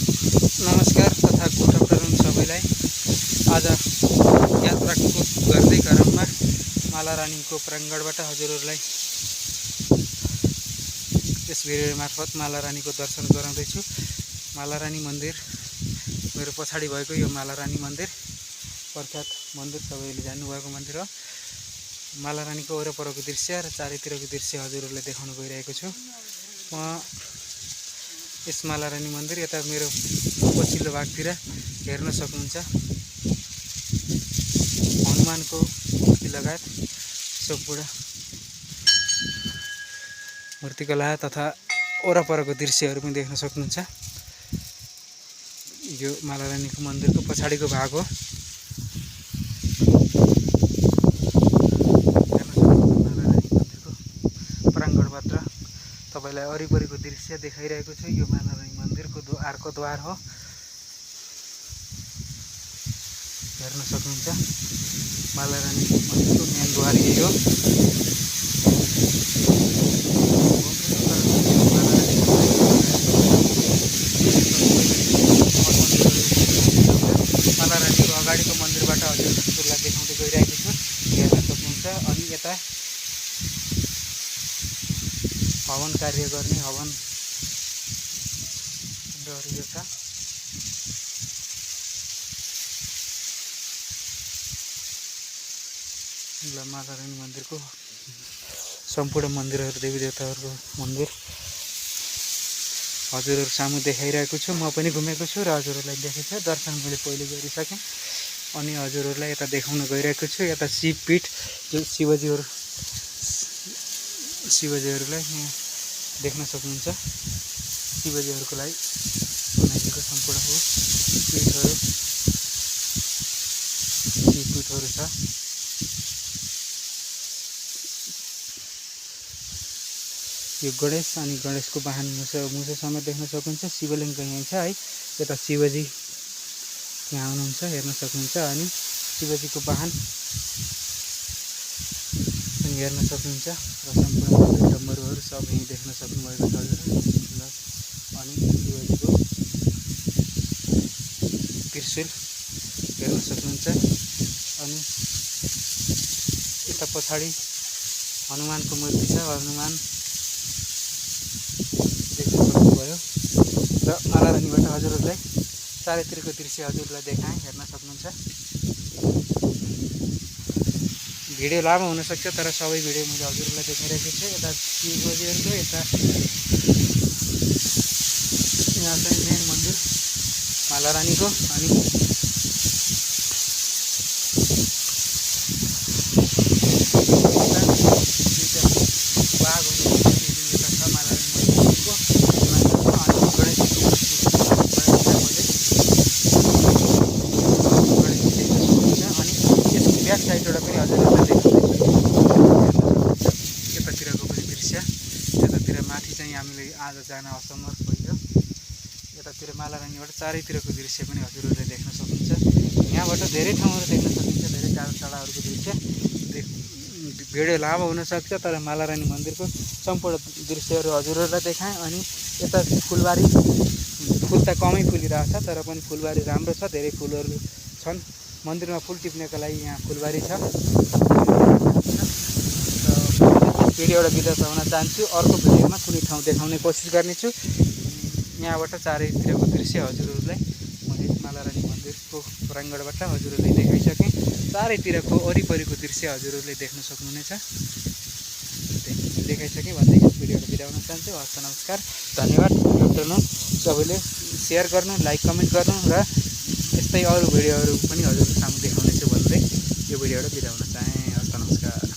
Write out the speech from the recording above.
नमस्कार तथा good afternoon सबैलाई। आज यात्राको गर्दै क्रममा मालारानीको प्राङ्गणबाट हजुरहरूलाई यस भिडियो मार्फत मालारानीको दर्शन गराउँदैछु। मालारानी मन्दिर मेरो पछाडि भएको यो मालारानी मन्दिर प्रख्यात मन्दिर, सबैले जान्नुभएको मन्दिर हो। मालारानीको वरपरको दृश्य र चारैतिरको दृश्य हजुरहरूलाई देखाउन गइरहेको छु। म यस मालारानी मन्दिर यता मेरो पछिल्लो भागतिर हेर्न सक्नुहुन्छ। हनुमानको मूर्ति लगायत सम्पूर्ण मूर्तिकला तथा वरपरको दृश्यहरू पनि देख्न सक्नुहुन्छ। यो मालारानीको मन्दिरको पछाडिको भाग हो। मालारानी मन्दिरको प्राङ्गणबाट तपाईलाई वरिपरिको दृश्य देखाइरहेको छु। यो मालारानी मन्दिरको द्वारको द्वार हो, हेर्न सक्नुहुन्छ। मालारानी मन्दिरको मेन द्वार यही हो। मालारानीको अगाडिको मन्दिरबाट हजुरहरूलाई देखाउँदै गइरहेको छु, हेर्न सक्नुहुन्छ। अनि यता हवन कार्य गर्ने हवन कुण्डहरू छ। मालारानी मन्दिरको सम्पूर्ण मन्दिरहरू, देवी देवताहरूको मन्दिर हजुरहरू सामु देखाइरहेको छु। म पनि घुमेको छु र हजुरहरूलाई देखेको छु। दर्शन मैले पहिले गरिसकेँ अनि हजुरहरूलाई यता देखाउन गइरहेको छु। यता शिवपीठ, जो शिवजीहरूलाई यहाँ देख्न सक्नुहुन्छ। शिवजीहरूको लागि बनाइएको सम्पूर्ण हो पीठहरू छ। यो गणेश अनि गणेशको वाहन मुसा समेत देख्न सक्नुहुन्छ। शिवलिङ्ग यहाँ छ है। यता शिवजी यहाँ हुनुहुन्छ, हेर्न सक्नुहुन्छ। अनि शिवजीको वाहन पनि हेर्न सक्नुहुन्छ र सम्पूर्ण डम्बरुहरू सब यहीँ देख्न सक्नुभएको छ। अनि शिवजीको त्रिशूल हेर्न सक्नुहुन्छ। अनि यता पछाडि हनुमानको मूर्ति छ। हनुमान देख्न सक्नुभयो। र मालारानीबाट हजुरहरूलाई चारैतिरको दृश्य हजुरलाई देखाएँ, हेर्न सक्नुहुन्छ। भिडियो लामो हुनसक्छ, तर सबै भिडियो मैले हजुरलाई देखाइरहेको छु। यता शिवजीहरूको, यता यहाँ चाहिँ मेन मन्दिर मालारानीको। अनि बाघहरू छ मालारानी मन्दिरको। अनि गणेशजी देख्न सक्नुहुन्छ। अनि यसको ब्याक साइडबाट पनि हजुरहरूलाई देखाउँदैछु, यतातिरको पनि दृश्य। यतातिर माथि चाहिँ हामीले आज जान असमर्थ भइयो। यतातिर मालारानीबाट चारैतिरको दृश्य पनि हजुरहरूले देख्न सक्नुहुन्छ। यहाँबाट धेरै ठाउँहरू देख्न सकिन्छ, धेरै टाढाहरूको दृश्य। भिडियो लामो हुनसक्छ, तर मालारानी मन्दिरको सम्पूर्ण दृश्यहरू हजुरहरूलाई देखाएँ। अनि यता फुलबारी, फुल त कमै फुलिरहेछ, तर पनि फुलबारी राम्रो छ, धेरै फुलहरू छन्। मन्दिरमा फुल टिप्नेको लागि यहाँ फुलबारी छ। भिडियोबाट बिदा हुन चाहन्छु। अर्को भिडियोमा कुनै ठाउँ देखाउने कोसिस गर्नेछु। यहाँबाट चारैतिरको दृश्य हजुरहरूलाई मैले मालारानी मन्दिरको प्राङ्गणबाट हजुरहरूलाई देखाइसकेँ। चारैतिरको वरिपरिको दृश्य हजुरहरूले देख्न सक्नुहुनेछ। देखाइसकेँ भन्दै यस भिडियोबाट बिदा हुन चाहन्छु। हस्, नमस्कार, धन्यवाद। Good afternoon. सबैले सेयर गर्नु, लाइक, कमेन्ट गर्नु र यस्तै अरू भिडियोहरू पनि हजुरको सामु देखाउनेछु भन्दै यो भिडियोबाट बिदा हुन चाहेँ। हस्, नमस्कार।